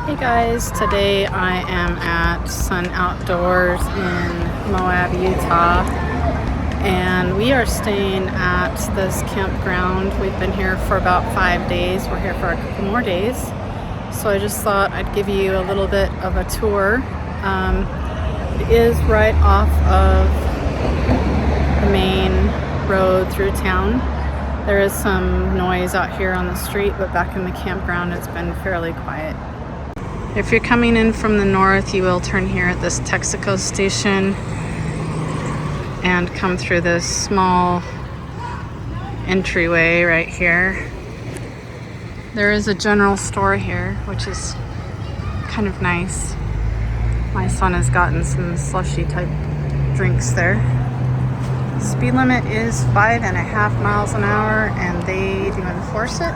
Hey guys, today I am at Sun Outdoors in Moab, Utah, and we are staying at this campground. We've been here for about 5 days. We're here for a couple more days, so I just thought I'd give you a little bit of a tour. It is right off of the main road through town. There is some noise out here on the street, but back in the campground it's been fairly quiet. If you're coming in from the north, you will turn here at this Texaco station and come through this small entryway right here. There is a general store here, which is kind of nice. My son has gotten some slushy type drinks there. Speed limit is 5.5 miles an hour, and they do enforce it.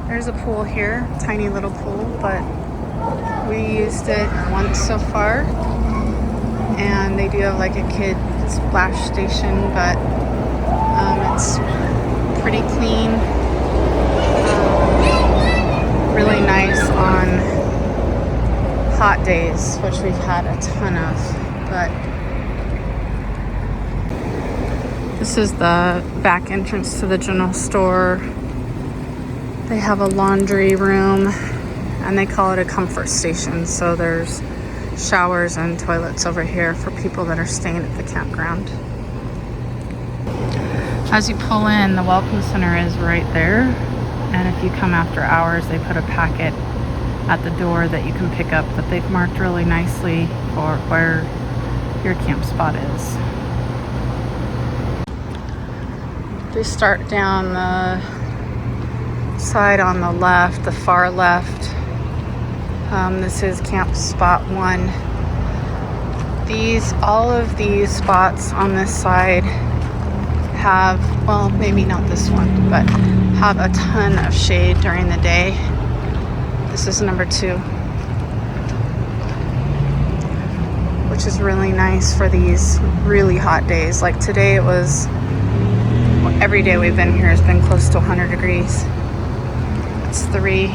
There's a pool here, tiny little pool, but we used it once so far. And they do have like a kid splash station, but it's pretty clean. Really nice on hot days, which we've had a ton of. But this is the back entrance to the general store. They have a laundry room, and they call it a comfort station. So there's showers and toilets over here for people that are staying at the campground. As you pull in, the welcome center is right there. And if you come after hours, they put a packet at the door that you can pick up that they've marked really nicely for where your camp spot is. If we start down the side on the left, the far left, this is camp spot 1. All of these spots on this side have, well, maybe not this one, but have a ton of shade during the day. This is number 2, which is really nice for these really hot days. Like today, it was, every day we've been here has been close to 100 degrees. It's 3.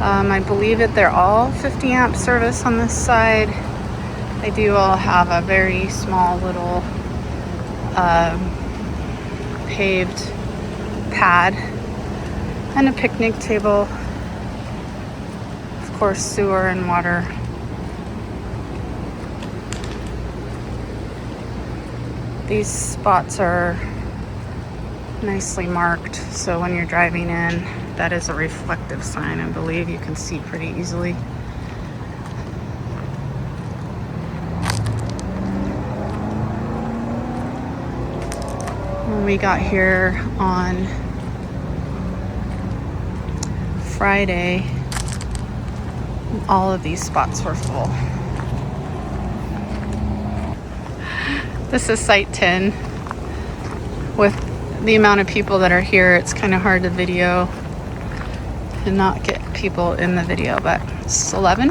I believe that they're all 50 amp service on this side. They do all have a very small little paved pad and a picnic table. Of course, sewer and water. These spots are nicely marked, so when you're driving in, that is a reflective sign, I believe. You can see pretty easily. When we got here on Friday, all of these spots were full. This is site 10. With the amount of people that are here, it's kind of hard to video and not get people in the video, but it's 11,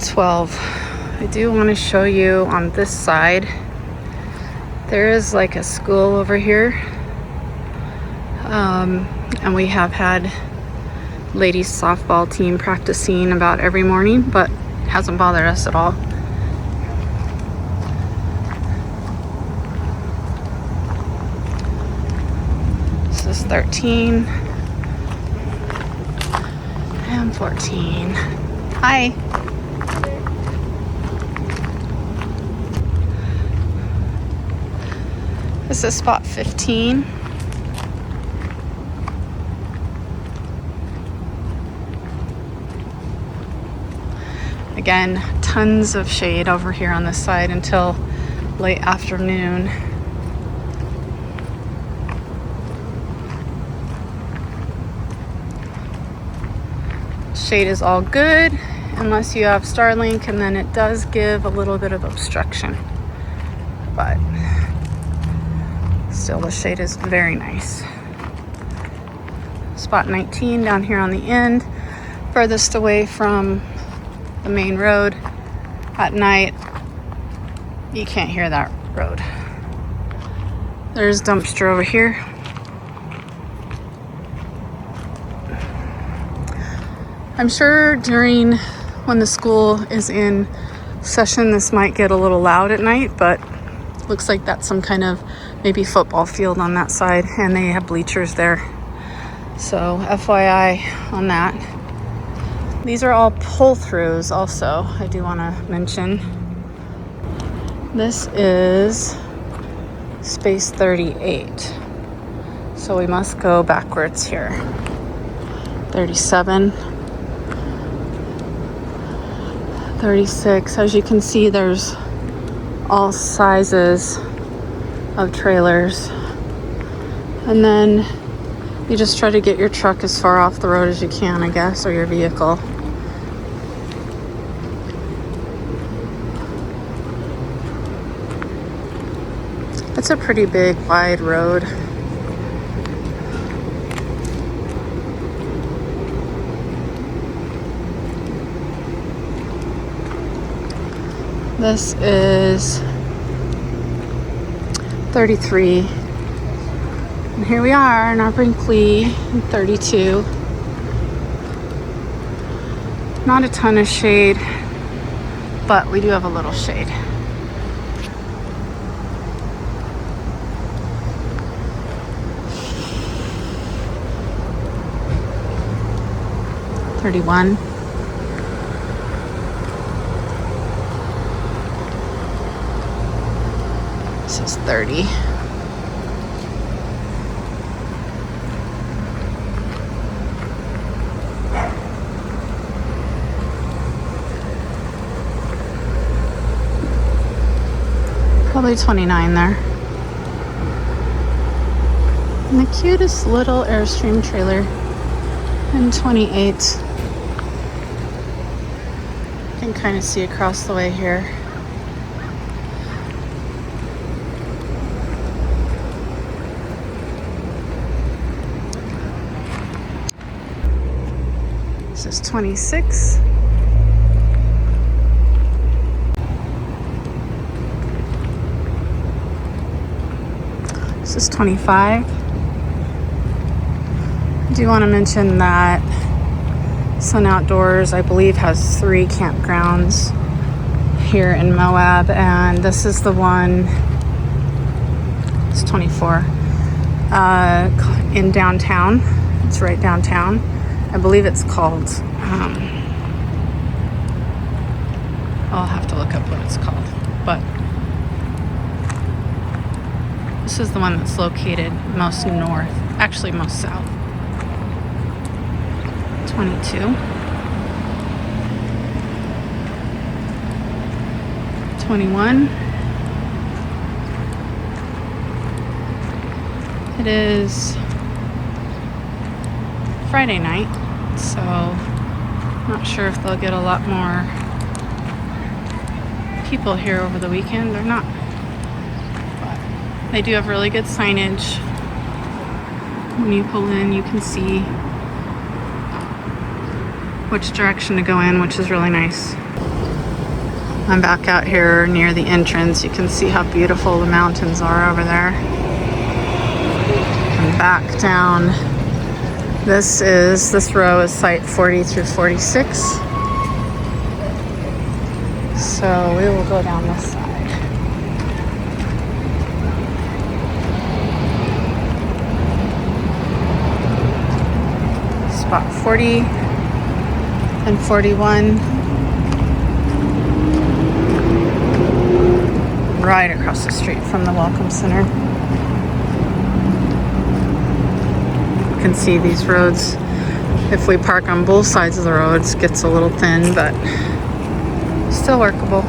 12. I do want to show you on this side, there is like a school over here, and we have had ladies softball team practicing about every morning, but it hasn't bothered us at all. This is 13 and 14. Hi. This is spot 15. Again, tons of shade over here on this side until late afternoon. Shade is all good unless you have Starlink, and then it does give a little bit of obstruction, but still the shade is very nice. Spot 19 down here on the end, furthest away from the main road. At night, you can't hear that road. There's a dumpster over here. I'm sure during when the school is in session, this might get a little loud at night, but looks like that's some kind of maybe football field on that side, and they have bleachers there. So FYI on that. These are all pull-throughs also, I do want to mention. This is space 38. So we must go backwards here. 37. 36. As you can see, there's all sizes of trailers. And then you just try to get your truck as far off the road as you can, I guess, or your vehicle. It's a pretty big, wide road. This is 33. And here we are in our Brinkley, 32. Not a ton of shade, but we do have a little shade. $31. This is 30. Probably 29 there. And the cutest little Airstream trailer in 28. You can kind of see across the way here. This is 26. This is 25. I do want to mention that Sun Outdoors, I believe, has 3 campgrounds here in Moab, and this is the one, it's 24, in downtown. It's right downtown. I believe it's called, I'll have to look up what it's called, but this is the one that's located most north, actually most south. 22. 21. It is Friday night, so not sure if they'll get a lot more people here over the weekend or not. But they do have really good signage. When you pull in, you can see which direction to go in, which is really nice. I'm back out here near the entrance. You can see how beautiful the mountains are over there. And back down. This row is site 40 through 46. So we will go down this side. Spot 40 and 41. Right across the street from the Welcome Center. You can see these roads, if we park on both sides of the roads, gets a little thin, but still workable.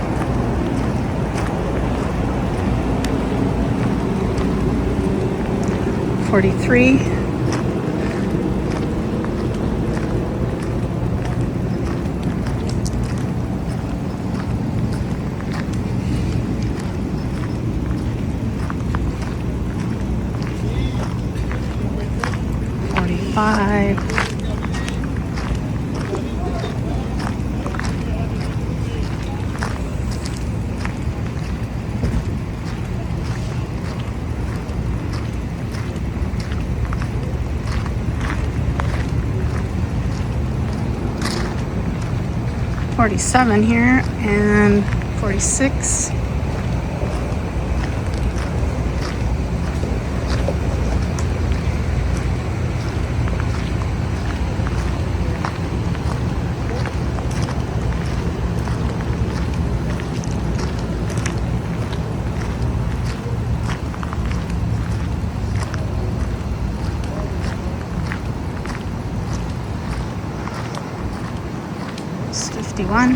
$43. $45. 47 here and 46. It's 51.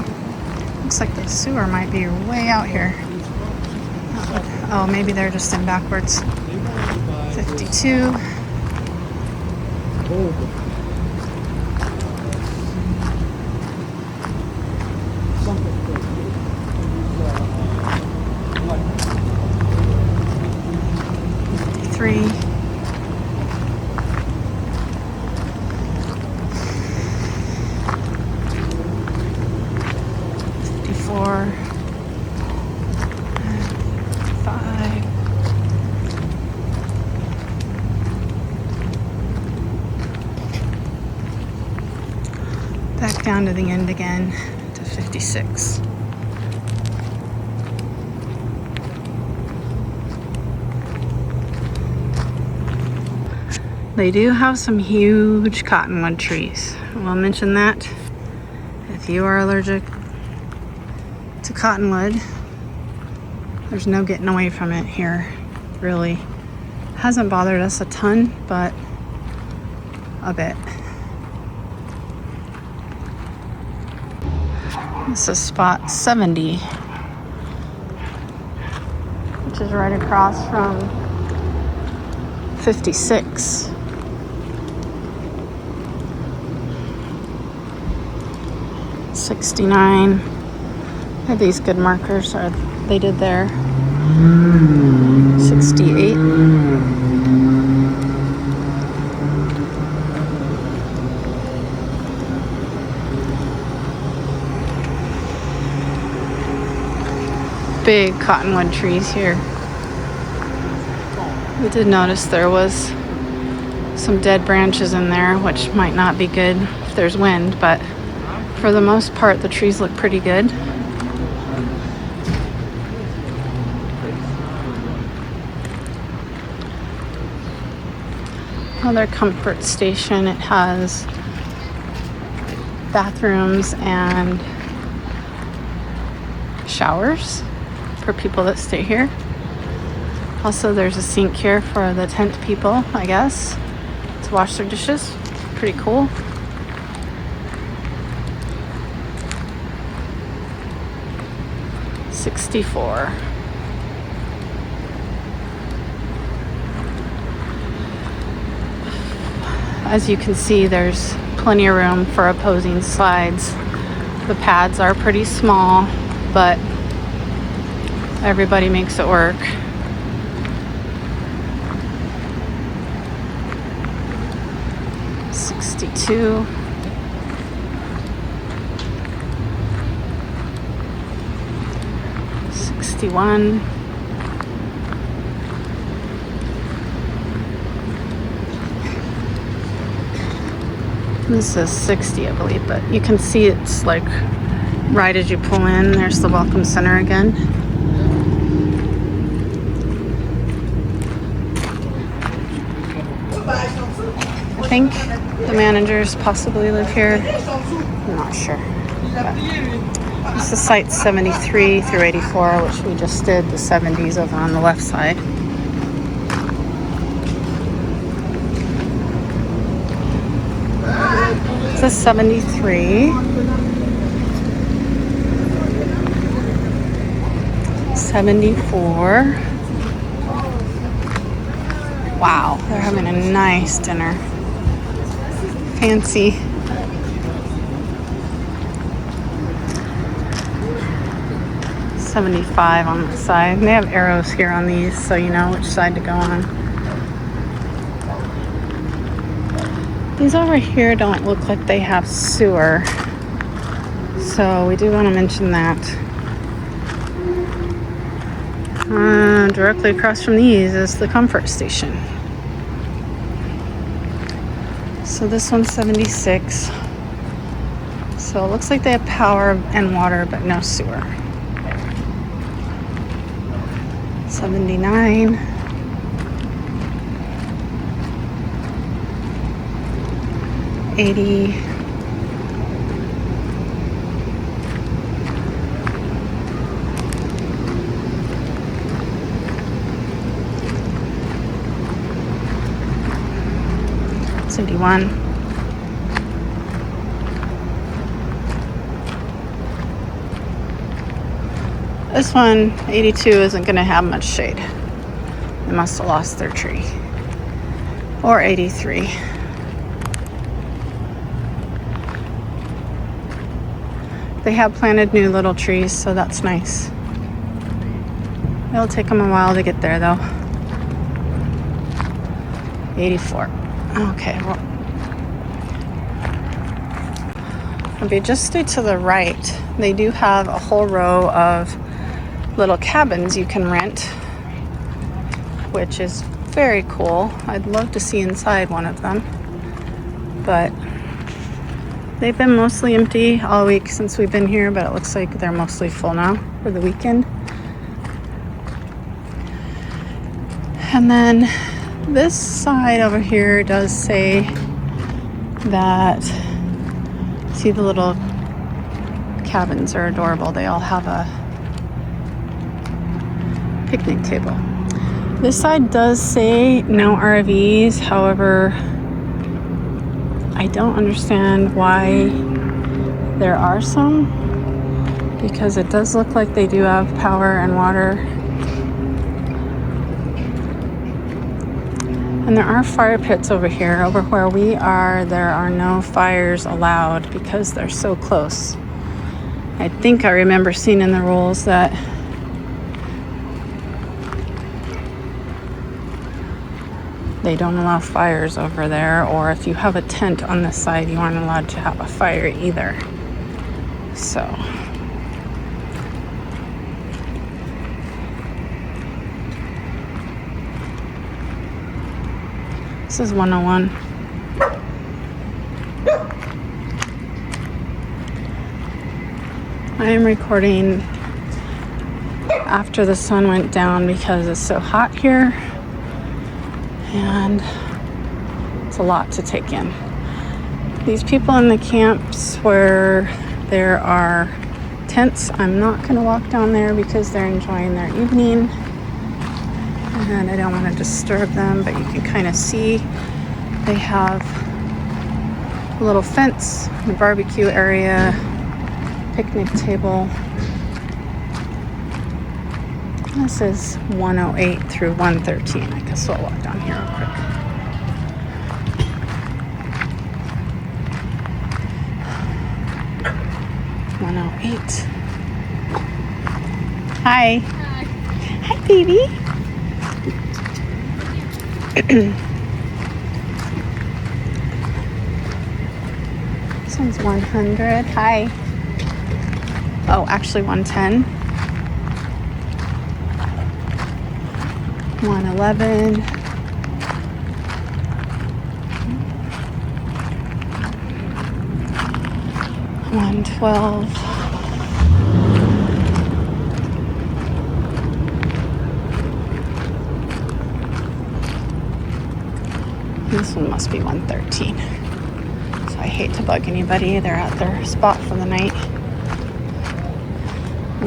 Looks like the sewer might be way out here. Oh, maybe they're just in backwards. 52. Three. 54. 5. Back down to the end again to 56. They do have some huge cottonwood trees. We'll mention that. If you are allergic to cottonwood, there's no getting away from it here, really. Hasn't bothered us a ton, but a bit. This is spot 70, which is right across from 56. 69. Have these good markers they did there. 68. Big cottonwood trees here. We did notice there was some dead branches in there, which might not be good if there's wind, but for the most part, the trees look pretty good. Another comfort station. It has bathrooms and showers for people that stay here. Also, there's a sink here for the tent people, I guess, to wash their dishes. Pretty cool. $64. As you can see, there's plenty of room for opposing slides. The pads are pretty small, but everybody makes it work. $62. $61. This is 60, I believe, but you can see it's like right as you pull in. There's the Welcome Center again. I think the managers possibly live here. I'm not sure. But this is site 73 through 84, which we just did. The 70s over on the left side. This is 73. 74. Wow, they're having a nice dinner. Fancy. $75 on the side. They have arrows here on these, so you know which side to go on. These over here don't look like they have sewer, so we do want to mention that. Directly across from these is the comfort station. So this one's 76. So it looks like they have power and water, but no sewer. 79. $80. $81. This one, 82, isn't going to have much shade. They must have lost their tree. Or 83. They have planted new little trees, so that's nice. It'll take them a while to get there, though. 84. Okay, well, if you just stay to the right, they do have a whole row of little cabins you can rent, which is very cool. I'd love to see inside one of them, but they've been mostly empty all week since we've been here, but it looks like they're mostly full now for the weekend. And then this side over here does say that, see, the little cabins are adorable. They all have a picnic table. This side does say no RVs. However, I don't understand why there are some, because it does look like they do have power and water. And there are fire pits over here. Over where we are, there are no fires allowed because they're so close. I think I remember seeing in the rules that they don't allow fires over there, or if you have a tent on this side, you aren't allowed to have a fire either. So this is 101. I am recording after the sun went down because it's so hot here and it's a lot to take in. These people in the camps where there are tents, I'm not going to walk down there because they're enjoying their evening and I don't want to disturb them, but you can kind of see they have a little fence, the barbecue area, picnic table. This is 108 through 113. I guess I'll walk down here real quick. Hi. Hi. Hi, baby. This one's 100. Hi. Oh, actually 110. 111. 112. This one must be 113. So I hate to bug anybody. They're at their spot for the night.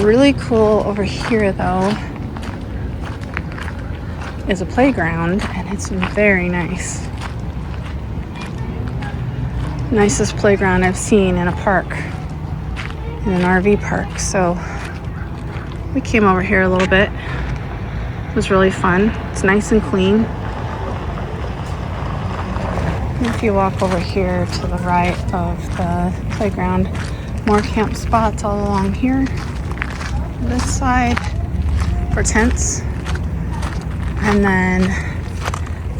Really cool over here though is a playground, and it's very nice. Nicest playground I've seen in a park, in an RV park. So we came over here a little bit. It was really fun. It's nice and clean. If you walk over here to the right of the playground, more camp spots all along here. This side for tents. And then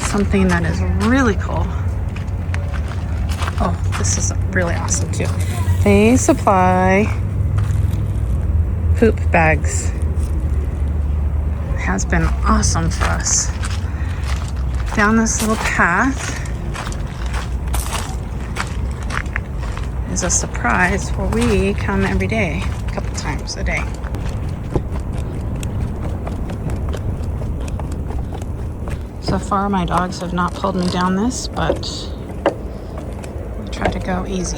something that is really cool. Oh, this is really awesome too. They supply poop bags. It has been awesome for us. Down this little path is a surprise where we come every day, a couple times a day. So far, my dogs have not pulled me down this, but we'll try to go easy.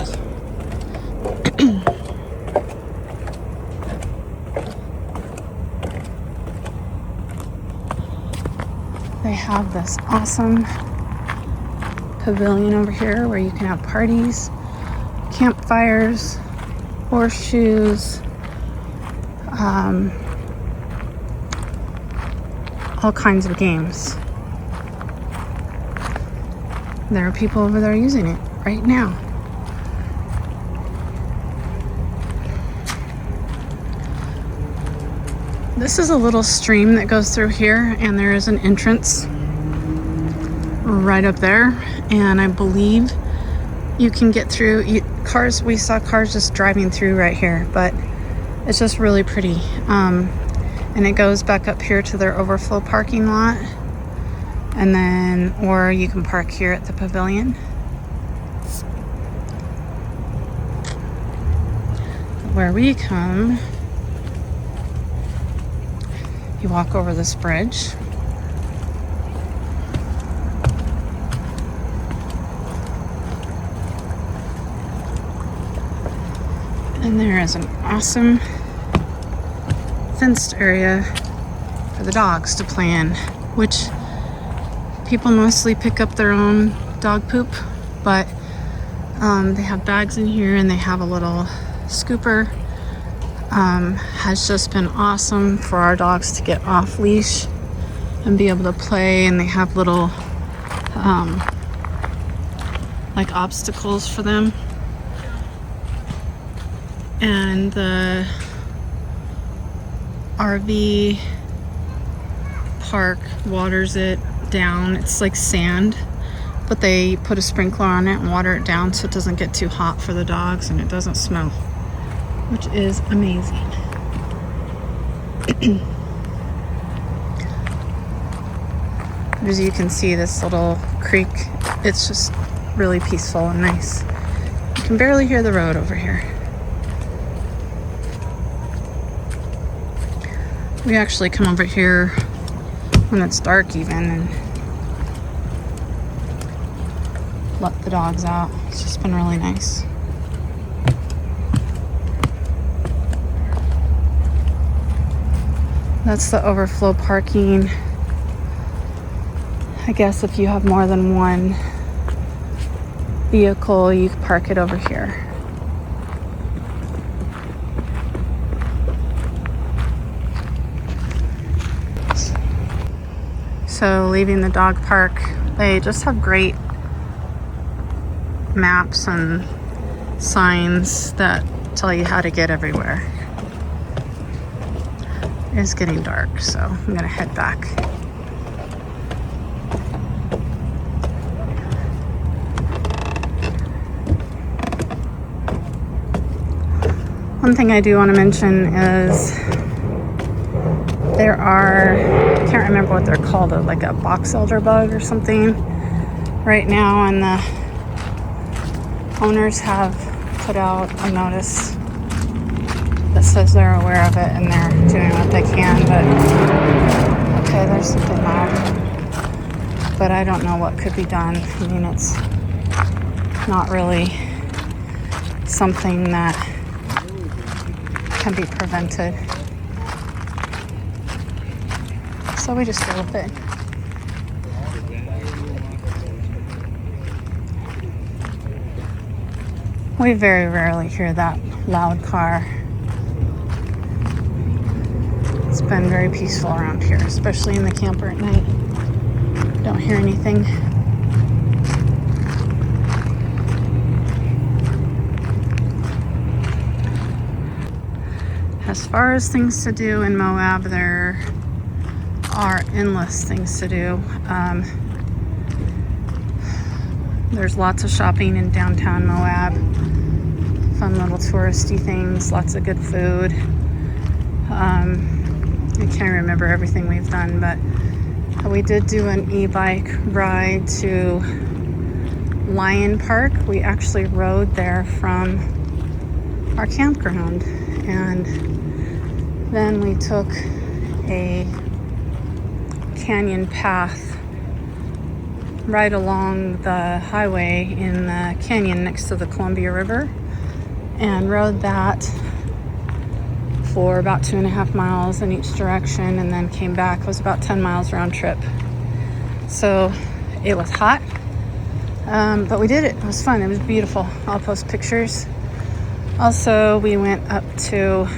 They have this awesome pavilion over here where you can have parties, campfires, horseshoes, all kinds of games. There are people over there using it right now. This is a little stream that goes through here, and there is an entrance right up there, and I believe you can get through. Cars, we saw cars just driving through right here, but it's just really pretty. And it goes back up here to their overflow parking lot, and then, or you can park here at the pavilion. Where we come, you walk over this bridge. And there is an awesome fenced area for the dogs to play in, which people mostly pick up their own dog poop, but they have bags in here, and they have a little scooper. Has just been awesome for our dogs to get off leash and be able to play, and they have little like obstacles for them. And the RV park waters it down. It's like sand, but they put a sprinkler on it and water it down so it doesn't get too hot for the dogs and it doesn't smell, which is amazing. As you can see, this little creek, it's just really peaceful and nice. You can barely hear the road over here. We actually come over here when it's dark even and let the dogs out. It's just been really nice. That's the overflow parking. I guess if you have more than one vehicle, you can park it over here. So leaving the dog park, they just have great maps and signs that tell you how to get everywhere. It's getting dark, so I'm gonna head back. One thing I do want to mention is there are, I can't remember what they're called, like a box elder bug or something right now, and the owners have put out a notice that says they're aware of it and they're doing what they can, but okay, there's something loud, but I don't know what could be done. I mean, it's not really something that can be prevented. So we just go with it. We very rarely hear that loud car. It's been very peaceful around here, especially in the camper at night. Don't hear anything. As far as things to do in Moab, there are endless things to do. There's lots of shopping in downtown Moab, fun little touristy things, lots of good food. I can't remember everything we've done, but we did do an e-bike ride to Lion Park. We actually rode there from our campground, and then we took a canyon path right along the highway in the canyon next to the Columbia River and rode that for about 2.5 miles in each direction, and then came back. It was about 10 miles round trip. So it was hot, but we did it. It was fun. It was beautiful. I'll post pictures. Also, we went up to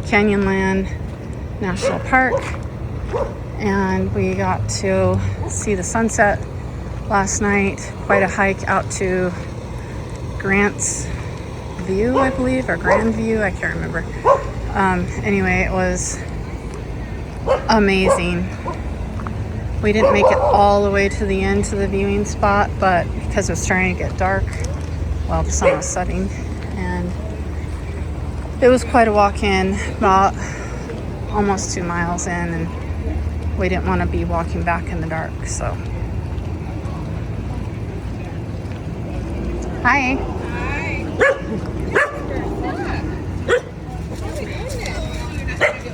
Canyonlands National Park, and we got to see the sunset last night. Quite a hike out to Grant's View, I believe, or Grand View. I can't remember. Anyway, it was amazing. We didn't make it all the way to the end to the viewing spot, but because it was starting to get dark, well, the sun was setting, and it was quite a walk in, about almost 2 miles in, and we didn't want to be walking back in the dark, so. Hi.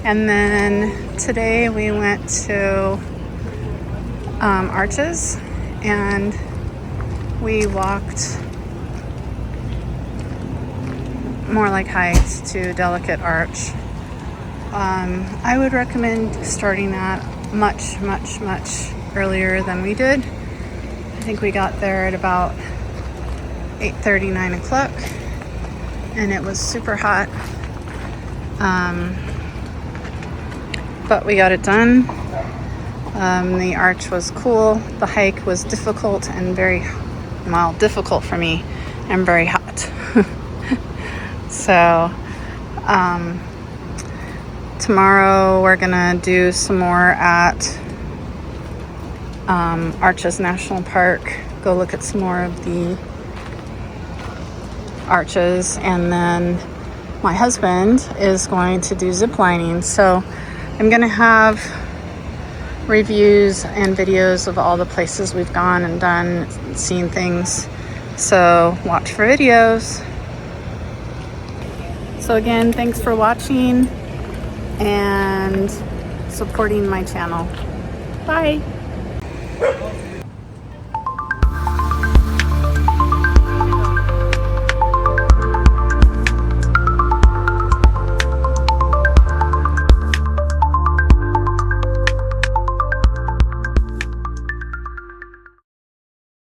And then today we went to Arches, and we walked, more like hiked, to Delicate Arch. I would recommend starting that much earlier than we did. I think we got there at about 8:30, 9 o'clock, and it was super hot. But we got it done. The arch was cool. The hike was difficult and difficult for me and very hot. So tomorrow we're gonna do some more at Arches National Park. Go look at some more of the arches, and then my husband is going to do zip lining. So I'm gonna have reviews and videos of all the places we've gone and done, seen things. So watch for videos. So again, thanks for watching and supporting my channel. Bye.